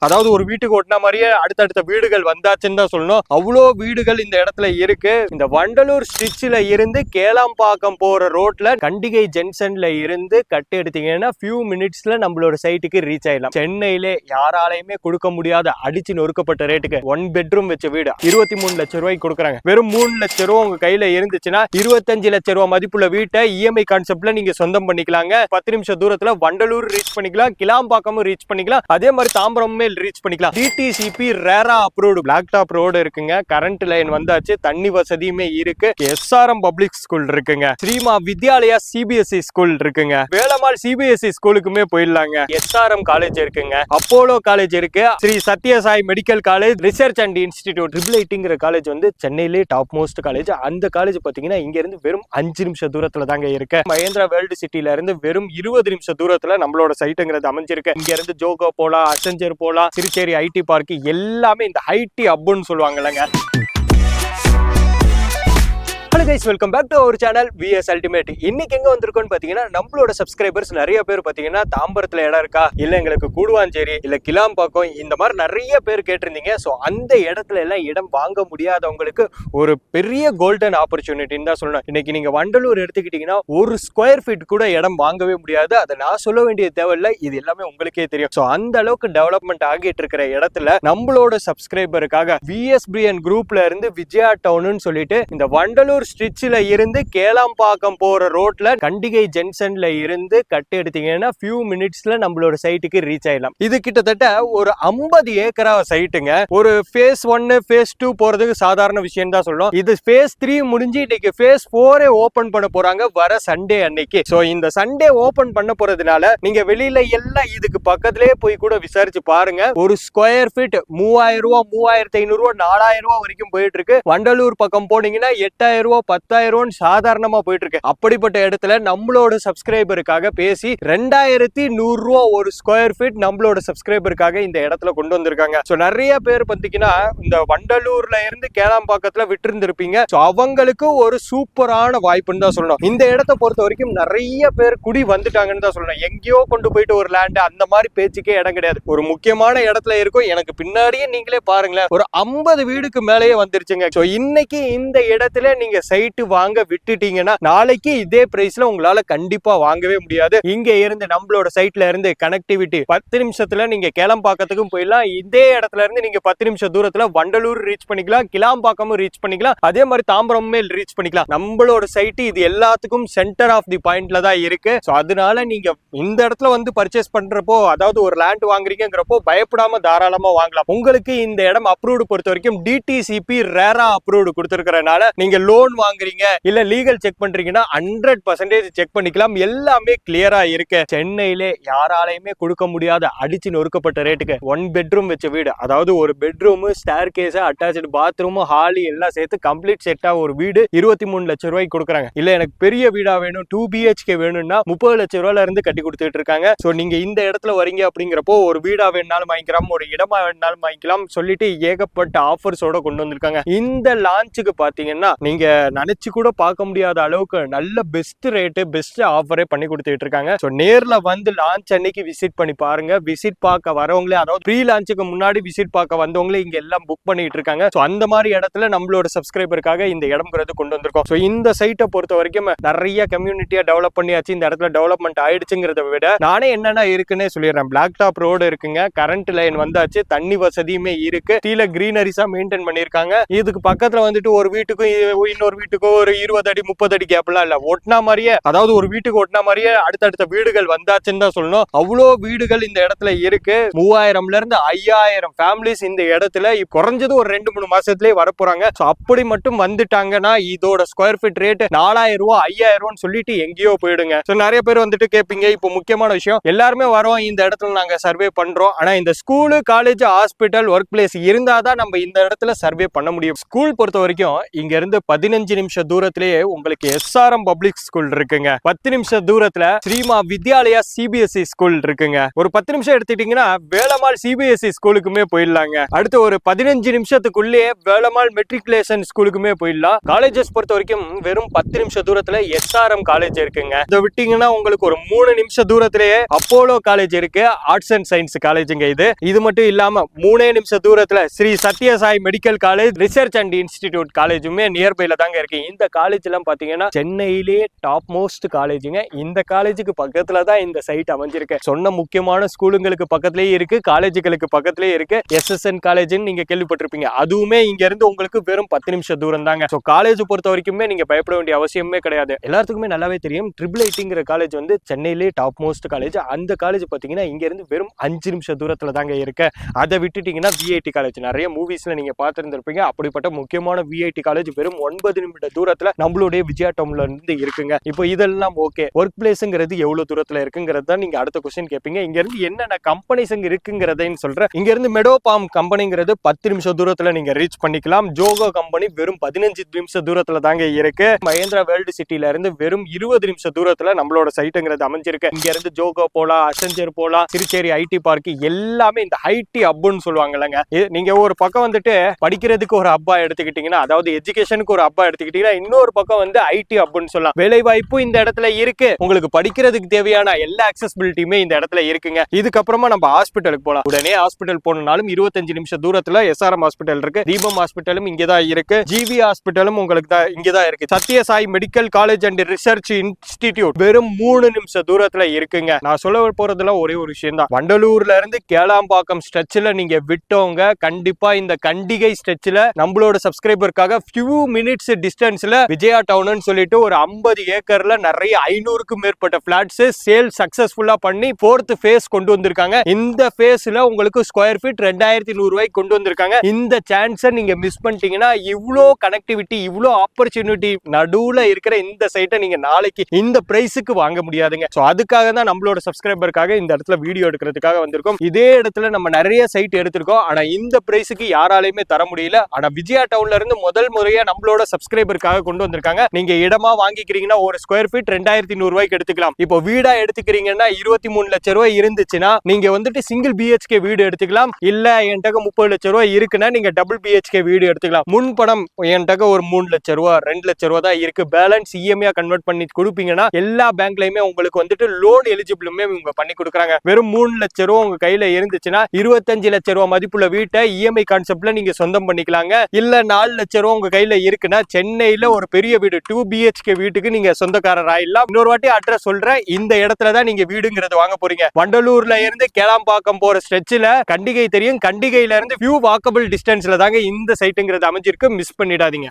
அதாவது ஒரு வீட்டுக்கு ஒட்டின மாதிரியே அடுத்தடுத்த வீடுகள் வந்தாச்சுன்னு தான் சொல்லணும். அவ்வளோ வீடுகள் இந்த இடத்துல இருக்கு. இந்த வண்டலூர் ஸ்ட்ரிட்ச்ல இருந்து கேளாம்பாக்கம் போற ரோட்ல கண்டிகை ஜங்ஷன்ல இருந்து கட் எடுத்தீங்கன்னா ஃபியூ மினிட்ஸ்ல நம்மளோட சைட்டுக்கு ரீச் ஆயிடலாம். சென்னையிலே யாராலையுமே கொடுக்க முடியாத அடிச்சு நொறுக்கப்பட்ட ரேட்டுக்கு 1 பெட்ரூம் வச்ச வீடு 23 லட்சம் ரூபாய்க்கு கொடுக்குறாங்க. வெறும் 3 லட்சம் ரூபாய் உங்க கையில இருந்துச்சுன்னா 25 லட்சம் ரூபாய் மதிப்புள்ள வீட்டை இஎம்ஐ கான்செப்ட்ல நீங்க சொந்தம் பண்ணிக்கலாங்க. 10 நிமிஷம் தூரத்துல வண்டலூர் ரீச் பண்ணிக்கலாம், கிளாம்பாக்கமும் ரீச் பண்ணிக்கலாம், அதே மாதிரி தாம்பரமுமே ரீச் பண்ணிக்கலாம். DTCP RERA approved black top road இருக்குங்க. கரண்ட் லைன் வந்தாச்சு, தண்ணி வசதியுமே இருக்கு. எஸ்ஆர்எம் பப்ளிக் ஸ்கூல் இருக்குங்க. ஸ்ரீமா வித்யாலயா சிபிஎஸ்இ ஸ்கூல் இருக்குங்க. வேலம்மாள் சிபிஎஸ்இ ஸ்கூலுக்குமே போயிடலாங்க. எஸ்ஆர்எம் காலேஜ் இருக்குங்க, அப்போலோ காலேஜ் இருக்கு, Sri Sathya Sai medical college, research and institute triple college வந்து சென்னையிலே டாப் மோஸ்ட் காலேஜ். அந்த காலேஜ் பாத்தீங்கன்னா இங்க இருந்து வெறும் 5 நிமிஷம் தூரத்துல தாங்க இருக்கு. மகேந்திரா வேர்ல்டு சிட்டில இருந்து வெறும் 20 நிமிஷம் தூரத்துல நம்மளோட சைட்டுங்கிறது அமைஞ்சிருக்கு. இங்க இருந்து ஜோகோ போலாம், அசெஞ்சர் போலாம், திருச்சேரி ஐடி பார்க் எல்லாமே இந்த ஐடி ஹப்னு சொல்லுவாங்கல்லங்க. Hello guys, welcome back to our channel VS Ultimate. இன்னைக்கு எங்க வந்திருக்கோம்னு பாத்தீங்கன்னா நம்மளோட சப்ஸ்கிரைபர்ஸ் நிறைய பேர் பாத்தீங்கன்னா தாம்பரத்துல இடம் இருக்கா, இல்ல எங்களுக்கு கூடுவாஞ்சேரி இல்ல கிளாம்பாக்கம் இந்த மாதிரி நிறைய பேர் கேட்டிருந்தீங்க. ஸோ அந்த இடத்துல எல்லாம் இடம் வாங்க முடியாதவங்களுக்கு ஒரு பெரிய கோல்டன் ஆப்பர்ச்சுனிட்டின்னு தான் சொல்லணும். இன்னைக்கு நீங்க வண்டலூர் எடுத்துக்கிட்டீங்கன்னா ஒரு ஸ்கொயர் ஃபீட் கூட இடம் வாங்கவே முடியாது. அதை நான் சொல்ல வேண்டிய தேவையில்லை, இது எல்லாமே உங்களுக்கே தெரியும். ஸோ அந்த அளவுக்கு டெவலப்மெண்ட் ஆகிட்டு இருக்கிற இடத்துல நம்மளோட சப்ஸ்கிரைபருக்காக VSBN குரூப்ல இருந்து விஜயா டவுன்னு சொல்லிட்டு இந்த வண்டலூர் ஸ்ட்ரிட்ச்ல இருந்து கேளாம்பாக்கம் போற ரோட்ல கண்டிகை ஜங்ஷன்ல இருந்து கட் எடுத்தீங்கன்னா ஃபியூ மினிட்ஸ்ல நம்மளோட சைட்டுக்கு ரீச் ஆயிடலாம். இது கிட்டத்தட்ட ஒரு 50 ஏக்கரா சைட்டுங்க. ஒரு ஃபேஸ் 1 ஃபேஸ் 2 போறதுக்கு சாதாரண விஷயம் தான் சொல்லணும். இது ஃபேஸ் 3 முடிஞ்சு இன்னைக்கு ஃபேஸ் 4 ஓபன் பண்ண போறாங்க வர சண்டே அன்னைக்கு. சோ இந்த சண்டே ஓபன் பண்ண போறதுனால நீங்க வெளியில எல்லாம் இதுக்கு பக்கத்திலே போய் கூட விசாரிச்சு பாருங்க. ஒரு ஸ்கொயர் ஃபீட் 3000 ரூபாய், 3500 ரூபாய், 4000 ரூபாய் வரைக்கும் போயிட்டு இருக்கு. வண்டலூர் பக்கம் போனீங்கன்னா 8000 ரூபாய், 10,000 சாதாரணமா போயிட்டு இருக்கு. அப்படிப்பட்ட இடத்துல நம்மளோட சப்ஸ்கிரைபருக்காக பேசி 2100 ரூபாய் ஒரு ஸ்கொயர் ஃபீட் நம்மளோட சப்ஸ்கிரைபருக்காக இந்த இடத்துல கொண்டு வந்திருக்காங்க. சோ நிறைய பேர் பாத்தீங்கன்னா இந்த வண்டலூர்ல இருந்து கேளாம்பாக்கத்துல விட்டு இருந்திருப்பீங்க. சோ அவங்களுக்கு ஒரு சூப்பரான வாய்ப்புன்னு தான் சொல்லணும். இந்த இடத்தை பொறுத்த வரைக்கும் நிறைய பேர் குடி வந்துட்டாங்கன்னு தான் சொல்லணும். எங்கேயோ கொண்டு போயிட்டு ஒரு லேண்ட் அந்த மாதிரி பேச்சுக்கே இடம் கிடையாது. ஒரு முக்கியமான இடத்துல இருக்கும். எனக்கு பின்னாடியே நீங்களே பாருங்களேன், ஒரு 50 வீடுக்கு மேலேயே வந்துருச்சுங்க. சோ இன்னைக்கு இந்த இடத்துல நீங்க சைட்டு வாங்க விட்டுட்டீங்கன்னா நாளைக்கு இதே பிரைஸ்ல உங்களால கண்டிப்பா வாங்கவே முடியாது. இங்க இருந்து நம்மளோட சைட்ல இருந்து கனெக்டிவிட்டி 10 நிமிஷத்துல நீங்க கேளம்பாக்கத்துக்கும் போயிடலாம். இதே இடத்துல இருந்து நீங்க 10 நிமிஷம் தூரத்துல வண்டலூர் ரீச் பண்ணிக்கலாம், கிளாம்பாக்கமும் ரீச் பண்ணிக்கலாம், அதே மாதிரி தாம்பரமுமே ரீச் பண்ணிக்கலாம். நம்மளோட சைட்டு இது எல்லாத்துக்கும் சென்டர் ஆஃப் தி பாயிண்ட்ல தான் இருக்கு. சோ அதனால நீங்க இந்த இடத்துல வந்து பர்ச்சேஸ் பண்றப்போ, அதாவது ஒரு லேண்ட் வாங்குறீங்கிறப்போ பயப்படாம தாராளமா வாங்கலாம். உங்களுக்கு இந்த இடம் அப்ரூவ்டு பொறுத்த வரைக்கும் DTCP ரேரா அப்ரூவ்டு கொடுத்திருக்கிறனால நீங்க லோன் வாங்குறீங்க இல்ல லீகல் செக் பண்றீங்கன்னா 100% செக் பண்ணிக்கலாம். எல்லாமே கிளியரா இருக்கு. சென்னையிலே யாராலையுமே கொடுக்க முடியாத அடிச்சு நொறுக்கப்பட்ட ரேட்டுக்கு 1 பெட்ரூம் வச்ச வீடு, அதாவது ஒரு bedroom, staircase, attach bathroom, ஹாலி எல்லாம் சேர்த்து கம்ப்ளீட் செட்டா ஒரு வீடு 23 லட்சம் ரூபாய்க்கு கொடுக்குறாங்க. இல்ல எனக்கு பெரிய வீடா வேணும் 2 BHK வேணும்னா 30 லட்சம் ரூபாயில இருந்து கட்டி கொடுத்துட்டு இருக்காங்க. சோ நீங்க இந்த இடத்துல வரீங்க அப்படிங்கிறப்போ ஒரு வீடா வேணாலும் வாங்கிக்கலாம், ஒரு இடமா வேணாலும் வாங்கிக்கலாம் சொல்லிட்டு ஏகப்பட்ட ஆஃபர்ஸோட கொண்டு வந்திருக்காங்க. இந்த லான்ச்சுக்கு பாத்தீங்கன்னா நீங்க நினைச்சு கூட பார்க்க முடியாத அளவுக்கு நல்ல பெஸ்ட் ரேட்டு, பெஸ்ட் ஆஃபரே பண்ணி கொடுத்துட்டு இருக்காங்க. சோ நேர்ல வந்து லான்ச் அன்னைக்கு விசிட் பண்ணி பாருங்க. விசிட் பார்க்க வரவங்களே, அதாவது ப்ரீ லான்ச்சுக்கு முன்னாடி விசிட் பார்க்க வந்தவங்களே இங்க எல்லாம் புக் பண்ணிட்டு இருக்காங்க. சோ அந்த மாதிரி இடத்துல நம்மளோட சப்ஸ்கிரைபருக்காக இந்த இடம்ங்கிறது கொண்டு வந்திருக்கோம். சோ இந்த சைட்டை பொறுத்த வரைக்கும் நிறைய கம்யூனிட்டியா டெவலப் பண்ணியாச்சு. இந்த இடத்துல டெவலப்மெண்ட் ஆயிடுச்சுங்கிறத விட நானே என்னென்ன இருக்குன்னே சொல்லிடுறேன். பிளாக் டாப் ரோடு இருக்குங்க, கரண்ட் லைன் வந்தாச்சு, தண்ணி வசதியுமே இருக்கு, கீழே கிரீனரிஸா மெயின்டைன் பண்ணிருக்காங்க. இதுக்கு பக்கத்துல வந்துட்டு ஒரு வீட்டுக்கும் இன்னொரு வீட்டுக்கும் ஒரு 20 அடி 30 அடி கேப்லாம் இல்ல, ஒட்டினா மாதிரியே, அதாவது ஒரு வீட்டுக்கு ஒட்டினா மாதிரியே அடுத்தடுத்த வீடுகள் வந்தாச்சுன்னு தான் சொல்லணும். அவ்வளோ வீடுகள் இந்த இடத்துல இருக்கு. 3000ல இருந்து 5000 ஃபேமிலிஸ் இந்த இடத்துல குறைஞ்சது ஒரு 2-3 மாசத்துலயே வரப்போறாங்க. அப்படி மட்டும் வந்துட்டாங்கன்னா இதோட ஸ்கொயர் ஃபீட் ரேட் 4000 ரூபாய் 5000 ரூபான்னு சொல்லிட்டு எங்கேயோ போயிடுங்க. நிறைய பேர் வந்துட்டு கேட்பீங்க, இப்போ முக்கியமான விஷயம், எல்லாருமே வரோம் இந்த இடத்துல நாங்க சர்வே பண்றோம், ஆனா இந்த school, college, hospital, work place இருந்தாதான் நம்ம இந்த இடத்துல சர்வே பண்ண முடியும். ஸ்கூல் பொறுத்த வரைக்கும் இங்க இருந்து 15 15 நிமிஷம் தூரத்திலேயே உங்களுக்கு SRM பப்ளிக் ஸ்கூல் இருக்குங்க. 10 நிமிஷம் தூரத்துல ஸ்ரீமா வித்யாலயா CBSE ஸ்கூல் இருக்குங்க. ஒரு 10 நிமிஷம் எடுத்துட்டீங்கன்னா வேலம்மாள் CBSE ஸ்கூலுக்குமே போயிடலாங்க. அடுத்து ஒரு 15 நிமிஷத்துக்குள்ளே வேலம்மாள் மெட்ரிகுலேஷன் ஸ்கூலுக்குமே போயிடலாம். காலேஜஸ் பொறுத்த வரைக்கும் வெறும் 10 நிமிஷம் தூரத்துல SRM காலேஜ் இருக்குங்க. இதை விட்டீங்கன்னா உங்களுக்கு ஒரு 3 நிமிஷம் தூரத்திலேயே அப்போலோ காலேஜ் இருக்கு, ஆர்ட்ஸ் அண்ட் சயின்ஸ் காலேஜுங்க. இது மட்டும் இல்லாம 3 நிமிஷம் தூரத்துல Sri Sathya Sai medical college research and institute காலேஜுமே நியர்பைல தாங்க இருக்கு. இந்த காலேஜ் எல்லாம் பாத்தீங்கன்னா சென்னையிலே டாப் மோஸ்ட் காலேஜுங்க. இந்த காலேஜுக்கு பக்கத்துல தான் இந்த சைட் அமைஞ்சிருக்கு. சொன்ன முக்கியமான ஸ்கூலுங்களுக்கு பக்கத்துலயே இருக்கு, காலேஜுகளுக்கு பக்கத்துலயே இருக்கு. SSN காலேஜ்னு நீங்க கேள்விப்பட்டிருப்பீங்க, அதுவுமே இங்க இருந்து உங்களுக்கு வெறும் 10 நிமிஷம் தூரம் தாங்க. சோ காலேஜ் பொறுத்த வரைக்குமே நீங்க பயப்பட வேண்டிய அவசியமே கிடையாது. எல்லாத்துக்குமே நல்லாவே தெரியும் IIITங்கிற காலேஜ் வந்து சென்னையிலே டாப் மோஸ்ட் காலேஜ். அந்த காலேஜ் பாத்தீங்கன்னா இங்க இருந்து வெறும் 5 நிமிஷம் தூரத்துல தாங்க இருக்கு. அதை விட்டுட்டீங்கன்னா VIT காலேஜ் நிறைய மூவிஸ்ல நீங்க பார்த்திருந்திருப்பீங்க. அப்படிப்பட்ட முக்கியமான VIT காலேஜ் வெறும் 9 நிமிட தூரத்துல நம்மளுடைய விஜயா டவுன்ல இருந்து இருக்குங்க. இப்போ இதெல்லாம் ஓகே, ஒர்க் பிளேஸ்ங்கிறது எவ்வளவு தூரத்துல இருக்குங்கிறது தான் நீங்க அடுத்த क्वेश्चन கேட்பீங்க. இங்க இருந்து என்னென்ன கம்பெனிஸ் இங்க இருக்குங்கிறதையும் சொல்றேன். இங்க இருந்து மெடோபாம் கம்பெனிங்கிறது 10 நிமிஷம் தூரத்துல நீங்க ரீச் பண்ணிக்கலாம். ஜோகோ கம்பெனி வெறும் 15 நிமிஷம் தூரத்துல தாங்க இருக்கு. மஹேந்திரா வேர்ல்டு சிட்டில இருந்து வெறும் 20 நிமிஷம் தூரத்துல நம்மளோட சைட்டுங்கிறது அமைஞ்சிருக்கு. இங்க இருந்து ஜோகோ போலாம், அசெஞ்சர் போலாம், திருச்சேரி IT பார்க் எல்லாமே இந்த IT ஹப்னு சொல்லுவாங்கல்லங்க. நீங்க ஒரு பக்கம் வந்துட்டு படிக்கிறதுக்கு ஒரு ஹப்பா எடுத்துக்கிட்டீங்கன்னா, அதாவது எஜுகேஷனுக்கு ஒரு ஹப்பா எடுத்துக்கிட்டீங்கன்னா, இன்னொரு பக்கம் வந்து IT ஹப்னு சொல்லலாம். வேலை வாய்ப்பு இந்த இடத்துல இருக்கு, உங்களுக்கு படிக்கிறதுக்கு தேவையான எல்லா அக்சஸிபிலிட்டியுமே இந்த இடத்துல இருக்குங்க. இதுக்கப்புறமா நம்ம ஹாஸ்பிட்டலுக்கு போலாம். உடனே ஹாஸ்பிட்டல் போனாலும் 25 நிமிஷம் தூரத்துல SRM ஹாஸ்பிட்டல் இருக்கு, தீபம் ஹாஸ்பிட்டலும் இங்கதான் இருக்கு, GV ஹாஸ்பிட்டலும் உங்களுக்கு தான் இங்கதான் இருக்கு. Sathya Sai medical college and research institute வெறும் 3 நிமிஷம் தூரத்துல இருக்குங்க. நான் சொல்ல போறதுலாம் ஒரே ஒரு விஷயம் தான். வண்டலூர்ல இருந்து கேளாம்பாக்கம் ஸ்ட்ரெச்ல நீங்க விட்டவங்க கண்டிப்பா இந்த கண்டிகை ஸ்ட்ரெச்ல நம்மளோட சப்ஸ்கிரைபருக்காக few minutes டிஸ்டன்ஸ்ல விஜயா டவுன் சொல்லிட்டு ஒரு 50 ஏக்கர்ல நிறைய 500க்கும் மேற்பட்ட பிளாட்ஸ் சேல் சக்சஸ்ஃபுல்லா பண்ணி 4th ஃபேஸ் கொண்டு வந்திருக்காங்க. இந்த ஃபேஸ்ல உங்களுக்கு ஸ்கொயர் ஃபீட் 2100 ரூபாய்க்கு கொண்டு வந்திருக்காங்க. இந்த சான்ஸை நீங்க மிஸ் பண்ணிட்டீங்கன்னா இவ்வளோ கனெக்டிவிட்டி, இவ்வளோ ஆப்பர்ச்சுனிட்டி நடுவுல இருக்கிற இந்த சைட்டை நீங்க நாளைக்கு இந்த பிரைஸுக்கு வாங்க முடியாதுங்க. சோ அதுக்காக தான் நம்மளோட சப்ஸ்கிரைபருக்காக இந்த இடத்துல வீடியோ எடுக்கிறதுக்காக வந்திருக்கோம். இதே இடத்துல நம்ம நிறைய சைட் எடுத்திருக்கோம், ஆனா இந்த பிரைஸுக்கு யாராலையுமே தர முடியல. ஆனா விஜயா டவுன்ல இருந்து முதல் முறையா நம்மளோட சப்ஸ்கிரைபருக்காக கொண்டு வந்திருக்காங்க. நீங்க இடமா வாங்கிக்கிறீங்கன்னா ஒரு ஸ்கொயர் ஃபீட் 2100 ரூபாய்க்கு எடுத்துக்கலாம். இப்போ வீடா எடுத்துக்கிறீங்கன்னா 23 லட்சம் ரூபாய் இருந்துச்சுன்னா நீங்க வந்துட்டு சிங்கிள் BHK வீடு எடுத்துக்கலாம். இல்ல என்கிட்ட 30 லட்சம் ரூபாய் இருக்குன்னா நீங்க டபுள் BHK வீடு எடுத்துக்கலாம். முன் பணம் என்கிட்ட ஒரு 3 லட்சம் ரூபாய் 2 லட்சம் ரூபாய் தான் இருக்கு. பேலன்ஸ் EMI கன்வெர்ட் பண்ணி கொடுப்பீங்கன்னா எல்லா பேங்க்லயுமே உங்களுக்கு வந்துட்டு லோன் எலிஜிபிளுமே இவங்க பண்ணி கொடுக்குறாங்க. வெறும் 3 லட்சம் ரூபாய் உங்க கையில இருந்துச்சுன்னா 25 லட்சம் ரூபாய் மதிப்புள்ள வீட்டை EMI கான்செப்ட்ல நீங்க சொந்தம் பண்ணிக்கலாங்க. இல்ல 4 லட்சம் ரூபாய் உங்க கையில இருக்குன்னா சென்னையில ஒரு பெரிய வீடு 2 BHK வீட்டுக்கு நீங்க சொந்தக்காரர் ஆயிடலாம். இன்னொரு வாட்டி அட்ரஸ் சொல்றேன், இந்த இடத்துல தான் நீங்க வீடுங்கிறது வாங்க போறீங்க. வண்டலூர்ல இருந்து கேளாம்பாக்கம் போற ஸ்ட்ரெச்ல கண்டிகை தெரியும், கண்டிகையில இருந்து few walkable டிஸ்டன்ஸ்ல தாங்க இந்த சைட்டுங்கிறது அமைஞ்சிருக்கு. மிஸ் பண்ணிடாதீங்க.